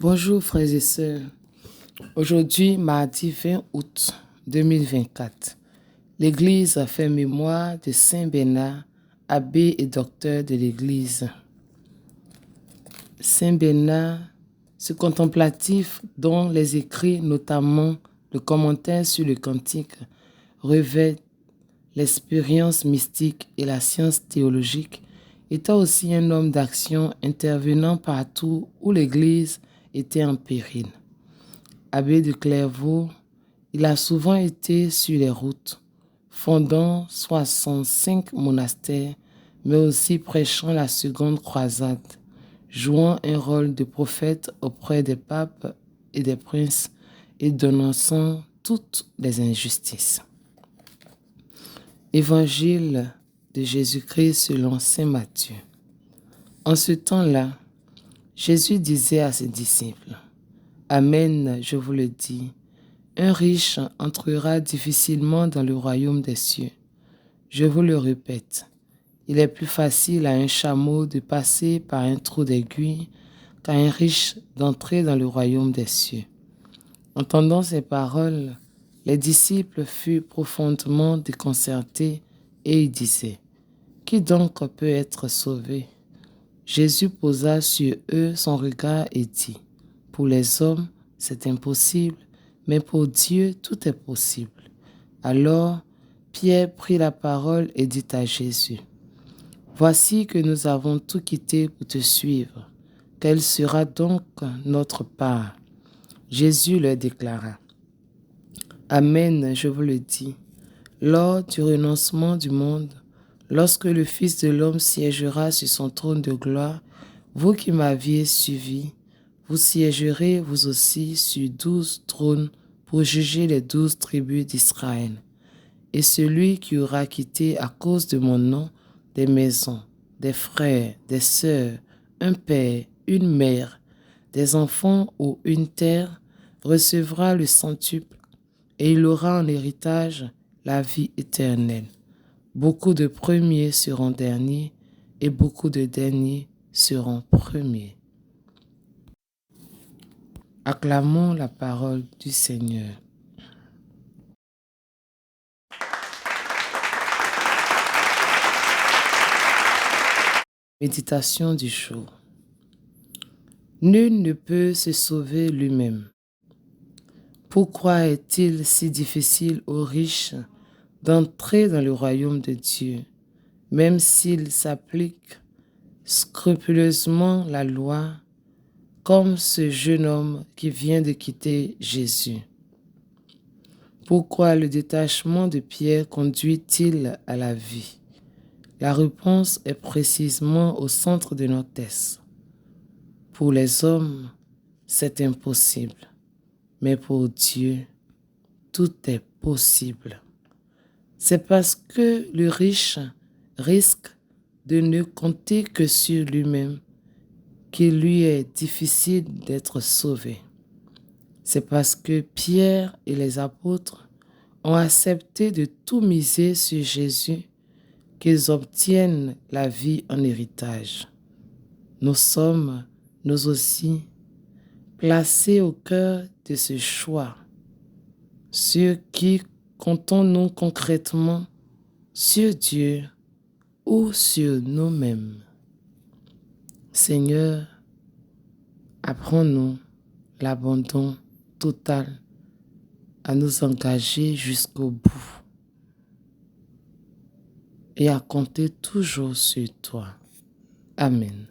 Bonjour frères et sœurs. Aujourd'hui, mardi 20 août 2024, l'Église a fait mémoire de Saint Bernard, abbé et docteur de l'Église. Saint Bernard, ce contemplatif dont les écrits, notamment le commentaire sur le Cantique, revêtent l'expérience mystique et la science théologique, était aussi un homme d'action intervenant partout où l'Église était en péril. Abbé de Clairvaux, il a souvent été sur les routes, fondant 65 monastères, mais aussi prêchant la seconde croisade, jouant un rôle de prophète auprès des papes et des princes et dénonçant toutes les injustices. Évangile de Jésus-Christ selon saint Matthieu. En ce temps-là, Jésus disait à ses disciples, « Amen, je vous le dis, un riche entrera difficilement dans le royaume des cieux. Je vous le répète, il est plus facile à un chameau de passer par un trou d'aiguille qu'à un riche d'entrer dans le royaume des cieux. » Entendant ces paroles, les disciples furent profondément déconcertés et ils disaient, « Qui donc peut être sauvé ?» Jésus posa sur eux son regard et dit, « Pour les hommes, c'est impossible, mais pour Dieu, tout est possible. » Alors, Pierre prit la parole et dit à Jésus, « Voici que nous avons tout quitté pour te suivre. Quelle sera donc notre part ?» Jésus leur déclara, « Amen, je vous le dis, lors du renoncement du monde, lorsque le Fils de l'homme siégera sur son trône de gloire, vous qui m'aviez suivi, vous siégerez vous aussi sur 12 trônes pour juger les 12 tribus d'Israël. Et celui qui aura quitté à cause de mon nom des maisons, des frères, des sœurs, un père, une mère, des enfants ou une terre, recevra le centuple et il aura en héritage la vie éternelle. Beaucoup de premiers seront derniers et beaucoup de derniers seront premiers. » Acclamons la parole du Seigneur. Méditation du jour. Nul ne peut se sauver lui-même. Pourquoi est-il si difficile aux riches d'entrer dans le royaume de Dieu, même s'ils s'appliquent scrupuleusement la loi, comme ce jeune homme qui vient de quitter Jésus? Pourquoi le détachement de Pierre conduit-il à la vie? La réponse est précisément au centre de notre texte. Pour les hommes, c'est impossible, mais pour Dieu, tout est possible. C'est parce que le riche risque de ne compter que sur lui-même qu'il lui est difficile d'être sauvé. C'est parce que Pierre et les apôtres ont accepté de tout miser sur Jésus qu'ils obtiennent la vie en héritage. Nous sommes, nous aussi, placés au cœur de ce choix. Sur qui comptons-nous concrètement? Sur Dieu ou sur nous-mêmes? Seigneur, apprends-nous l'abandon total à nous engager jusqu'au bout et à compter toujours sur toi. Amen.